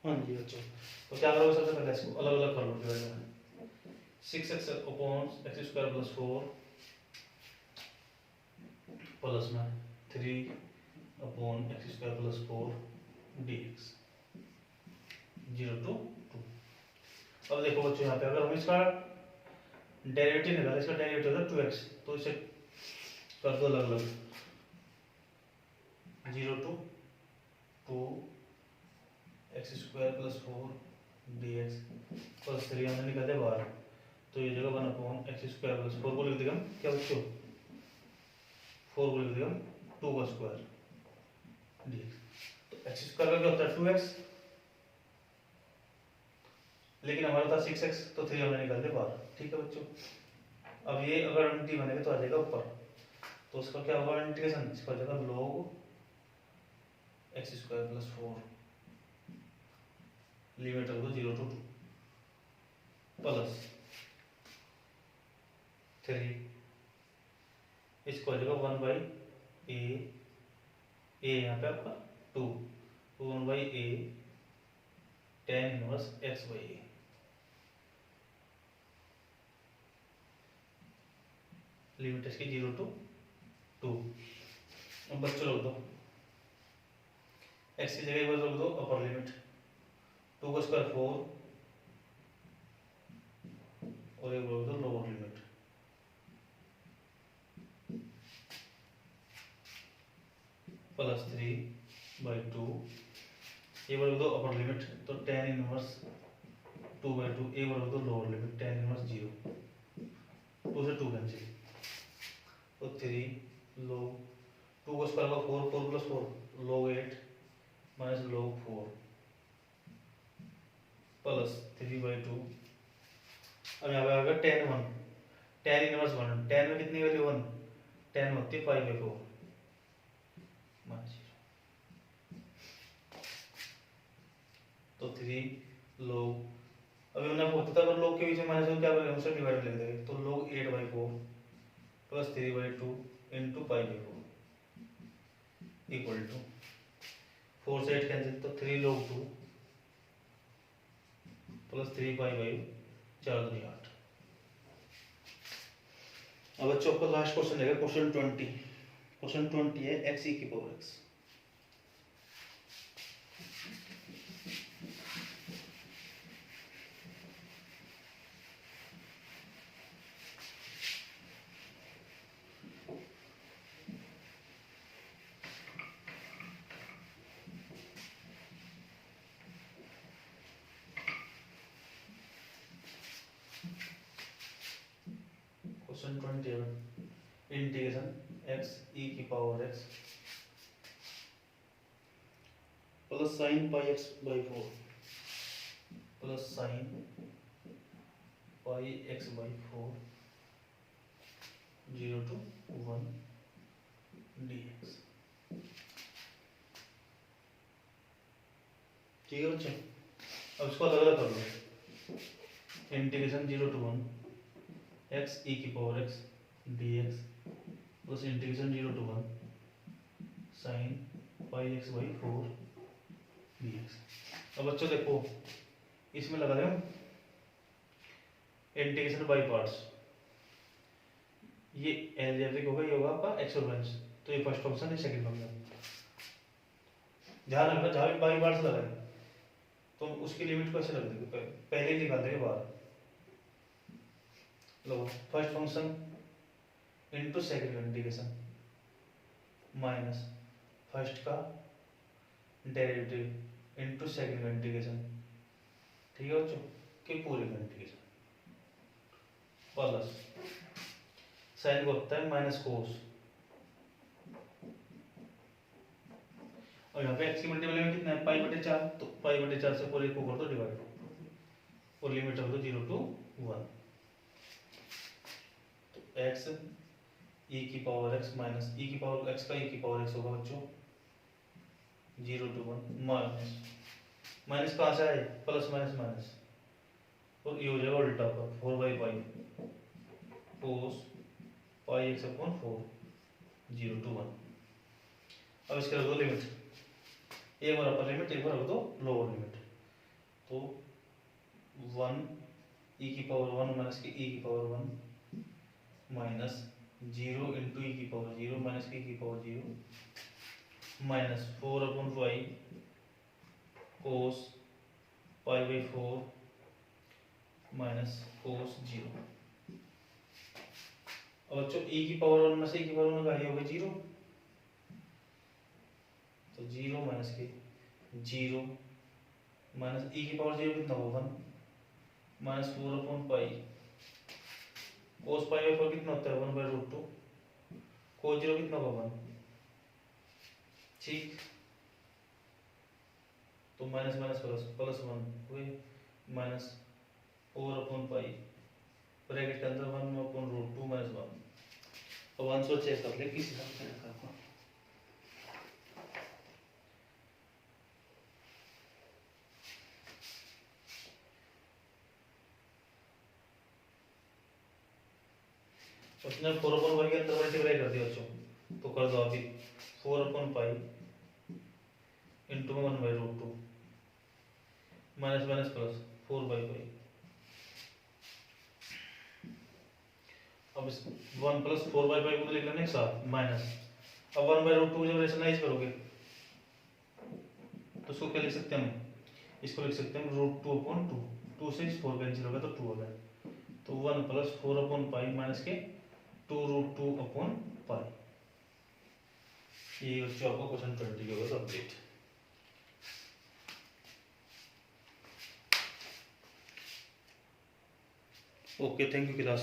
हाँ जी बच्चों, तो क्या करोगे, सबसे पहले इसको अलग अलग कर लो डिवाइड में, 6x upon x square plus 4 plus में 3 upon x square plus 4 dx 0 to 2। अब देखो बच्चों, यहाँ पे अगर हम इसका डेरिवेटिव निकालें, इसका डेरिवेटिव होता है 2x, तो इसे कर दो अलग अलग, 0 to 2 x square plus 4 dx plus 3 हमने निकाल दिया बाहर, तो ये जगह 1/x स्क्वायर प्लस 4 को लिख देगा क्या बच्चों, 4 को लिख देगा 2 का स्क्वायर dx। तो एक्स स्क्वायर का क्या होता है 2x, लेकिन हमारा था 6x, तो 3 हमने निकाल दिया बाहर। ठीक है बच्चों, अब ये अगर इंटी बनेगा तो आ जाएगा ऊपर, तो उसका क्या होगा इंटीग्रेशन, इसका हो जाएगा log x square plus 4 limit रख दो 0 to 2 प्लस 3, इसको हो जाएगा 1/a, यहाँ पे आपका 2, तो 1/a tan inverse x/a। Limit इसकी 0 to 2। अब बच्चों रख दो x की जगह रख दो अपर लिमिट 2 का स्क्वायर 4 और एक रख दो लोअर लिमिट प्लस 3/2, ये रख दो अपर लिमिट, तो tan इनवर्स 2/2, ये रख दो लोअर लिमिट tan इनवर्स 0, 2 से 2 कैंसिल, तो 3 log 2 का स्क्वायर होगा 4, 4 plus 4 log 8 minus log 4 plus 3/2। अब यहाँ पे आ गया tan 1, tan इनवर्स 1, tan में कितनी वैल्यू 1, tan होती है 5/4 माइनस 0, तो 3 log, अभी हमने आपको बताया पर log के बीच में माइनस क्या करेंगे, उसे डिवाइड लिख देंगे, तो log 8/4 plus 3/2 into 5/4 equal to 4 से 8 कैंसिल, तो 3 log 2 प्लस 3/5, 4 दूनी 8। अब बच्चों आपका लास्ट क्वेश्चन है क्वेश्चन 20। क्वेश्चन 20 है x e की power x। Question 21 integration x e की power x plus sine pi x/4 plus sine pi x/4 0 to 1 dx। ठीक है बच्चों, अब इसको अलग अलग कर लो, इंटीग्रेशन 0 to 1 x e की power x dx plus integration 0 to 1 sine pi x/4 dx। अब बच्चों देखो इसमें लगा रहे हम इंटीग्रेशन बाय पार्ट्स, ये एलजेब्रिक होगा, ये होगा आपका एक्सपोनेंस, तो ये फर्स्ट फंक्शन है सेकंड फंक्शन। ध्यान रखना जहां भी बाई पार्ट्स लगाए तो उसकी लिमिट को ऐसे रख देंगे, पहले ही निकाल देंगे बाहर। लो first function into second integration minus first का डेरिवेटिव इनटू सेकंड इंटीग्रेशन, ठीक है बच्चों, के पूरे का इंटीग्रेशन प्लस साइन को होता है माइनस कोस, और यहाँ पे x की मल्टीपल में कितना है पाई/4, तो पाई/4 से पूरे को कर दो डिवाइड और लिमिट रख दो 0 to 1, तो x e की पावर x माइनस e की पावर x का e की पावर x होगा बच्चों 0 to 1 माइनस माइनस कहाँ से आए प्लस माइनस माइनस, और ये हो जाएगा उल्टा पर 4/5 कोस पाई x/4 0 to 1। अब इसका रख दो लिमिट, एक बार अपर लिमिट एक बार रख दो लोअर लिमिट, तो 1 e की पावर 1 माइनस की e की पावर 1 माइनस 0 इंटू e की पावर 0 माइनस की e की पावर 0 माइनस 4/5 कोस पाई/4 माइनस कोस 0। अब बच्चों e की पावर 1 में से e की पावर 1 का ये होगा 0, जीरो माइनस के जीरो माइनस ई की पावर जीरो कितना होगा 1 माइनस 4/पाई कोस पाई बाई 4 कितना होता है 1/√2 कोस जीरो कितना होगा 1 ठीक। तो माइनस माइनस प्लस प्लस 1 हुए माइनस 4/पाई ब्रैकेट के अंदर 1/√2 माइनस 1। अब आंसर चेक कर ले किस हिसाब से रखा है। उसने 4/पाई के अंदर मल्टीप्लाई कर दिया बच्चों तो कर दो अभी 4/पाई इंटू 1/√2 माइनस माइनस प्लस 4/पाई। अब इस 1 प्लस 4/पाई को लिख लेना एक साथ माइनस। अब 1/√2 जब रेशनलाइज करोगे तो इसको क्या लिख सकते हैं हम इसको लिख सकते हैं √2/2 2 से 4 कैंसिल हो गया तो 2 हो गया तो 1 प्लस 4/पाई माइनस के 2√2/पाई। ये बच्चों आपको क्वेश्चन 20 के होगा complete. Okay thank you class.